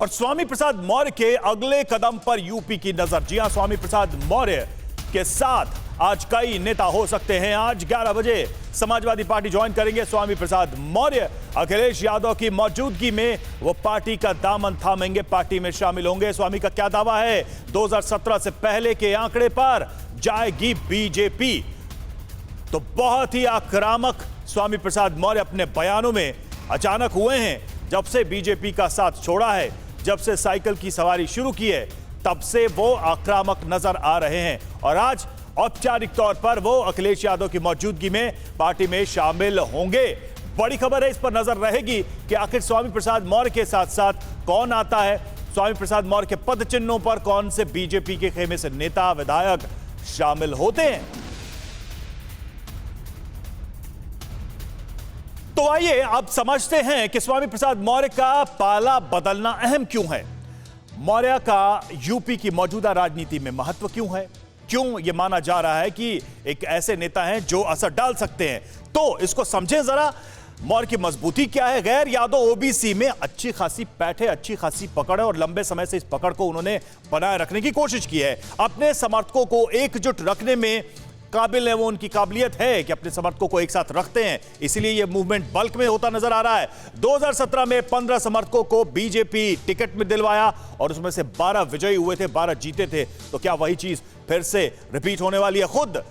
और स्वामी प्रसाद मौर्य के अगले कदम पर यूपी की नजर। जी हां, स्वामी प्रसाद मौर्य के साथ आज कई नेता हो सकते हैं। आज 11 बजे समाजवादी पार्टी ज्वाइन करेंगे स्वामी प्रसाद मौर्य। अखिलेश यादव की मौजूदगी में वो पार्टी का दामन थामेंगे, पार्टी में शामिल होंगे। स्वामी का क्या दावा है? 2017 से पहले के आंकड़े पर जाएगी बीजेपी। तो बहुत ही आक्रामक स्वामी प्रसाद मौर्य अपने बयानों में अचानक हुए हैं। जब से बीजेपी का साथ छोड़ा है, जब से साइकिल की सवारी शुरू की है, तब से वो आक्रामक नजर आ रहे हैं। और आज औपचारिक तौर पर वो अखिलेश यादव की मौजूदगी में पार्टी में शामिल होंगे। बड़ी खबर है, इस पर नजर रहेगी कि आखिर स्वामी प्रसाद मौर्य के साथ साथ कौन आता है। स्वामी प्रसाद मौर्य के पद चिन्हों पर कौन से बीजेपी के खेमे से नेता विधायक शामिल होते हैं। तो आइए अब समझते हैं कि स्वामी प्रसाद मौर्य का पाला बदलना अहम क्यों है। मौर्य का यूपी की मौजूदा राजनीति में महत्व क्यों है, क्यों यह माना जा रहा है कि एक ऐसे नेता हैं जो असर डाल सकते हैं। तो इसको समझें जरा। मौर्य की मजबूती क्या है? गैर यादव ओबीसी में अच्छी खासी पैठ है, अच्छी खासी पकड़ है और लंबे समय से इस पकड़ को उन्होंने बनाए रखने की कोशिश की है। अपने समर्थकों को एकजुट रखने में काबिल है, वो उनकी काबिलियत है कि अपने समर्थकों को एक साथ रखते हैं। इसीलिए यह मूवमेंट बल्क में होता नजर आ रहा है। 2017 में 15 समर्थकों को बीजेपी टिकट में दिलवाया और उसमें से 12 विजयी हुए थे, 12 जीते थे। तो क्या वही चीज फिर से रिपीट होने वाली है? खुद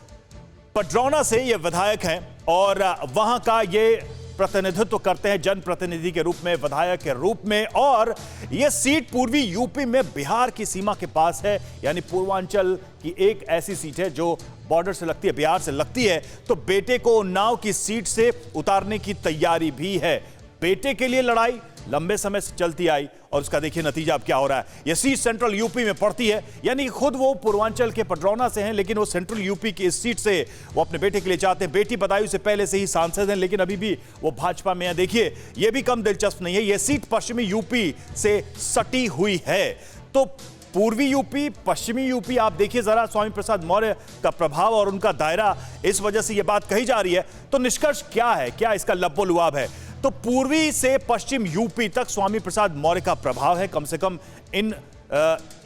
पडरौना से ये विधायक हैं और वहां का ये प्रतिनिधित्व करते हैं जनप्रतिनिधि के रूप में, विधायक के रूप में। और यह सीट पूर्वी यूपी में बिहार की सीमा के पास है, यानी पूर्वांचल की एक ऐसी सीट है जो बॉर्डर से लगती है, बिहार से लगती है। तो बेटे को उन्नाव की सीट से उतारने की तैयारी भी है। बेटे के लिए लड़ाई लंबे समय से चलती आई और उसका देखिए नतीजा अब क्या हो रहा है। यह सीट सेंट्रल यूपी में पड़ती है, यानी खुद वो पूर्वांचल के पडरौना से हैं, लेकिन वो सेंट्रल यूपी की इस सीट से वो अपने बेटे के लिए चाहते हैं। बेटी बदायूं से पहले से ही सांसद हैं, लेकिन अभी भी वो भाजपा में है। देखिए, यह भी कम दिलचस्प नहीं है, यह सीट पश्चिमी यूपी से सटी हुई है। तो पूर्वी यूपी, पश्चिमी यूपी, आप देखिए जरा स्वामी प्रसाद मौर्य का प्रभाव और उनका दायरा, इस वजह से यह बात कही जा रही है। तो निष्कर्ष क्या है? क्या इसका लब्बो-लुआब है? तो पूर्वी से पश्चिम यूपी तक स्वामी प्रसाद मौर्य का प्रभाव है, कम से कम इन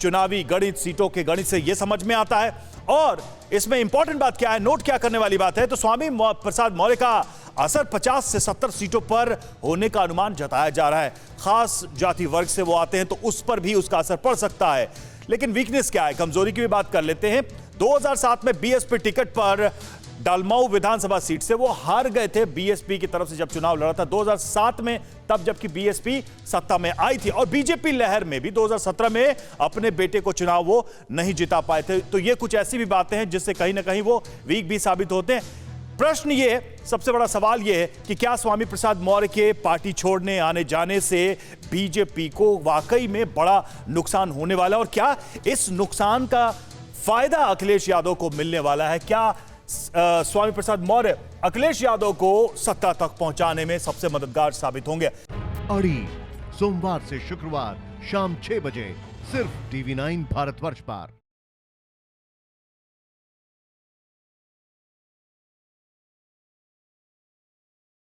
चुनावी गणित, सीटों के गणित से यह समझ में आता है। और इसमें इंपॉर्टेंट बात क्या है, नोट क्या करने वाली बात है, तो स्वामी प्रसाद मौर्य का असर 50 से 70 सीटों पर होने का अनुमान जताया जा रहा है। खास जाति वर्ग से वो आते हैं तो उस पर भी उसका असर पड़ सकता है। लेकिन वीकनेस क्या है, कमजोरी की भी बात कर लेते हैं। 2007 में बीएसपी टिकट पर डालमाऊ विधानसभा सीट से वो हार गए थे बीएसपी की तरफ से जब चुनाव लड़ा था 2007 में, तब जबकि बीएसपी सत्ता में आई थी। और बीजेपी लहर में भी 2017 में अपने बेटे को चुनाव वो नहीं जिता पाए थे। तो ये कुछ ऐसी भी बातें हैं जिससे कहीं ना कहीं वो वीक भी साबित होते हैं। प्रश्न ये, सबसे बड़ा सवाल ये है कि क्या स्वामी प्रसाद मौर्य के पार्टी छोड़ने आने जाने से बीजेपी को वाकई में बड़ा नुकसान होने वाला है? और क्या इस नुकसान का फायदा अखिलेश यादव को मिलने वाला है? क्या स्वामी प्रसाद मौर्य अखिलेश यादव को सत्ता तक पहुंचाने में सबसे मददगार साबित होंगे? अड़ी सोमवार से शुक्रवार शाम 6 बजे सिर्फ TV9 भारतवर्ष पर।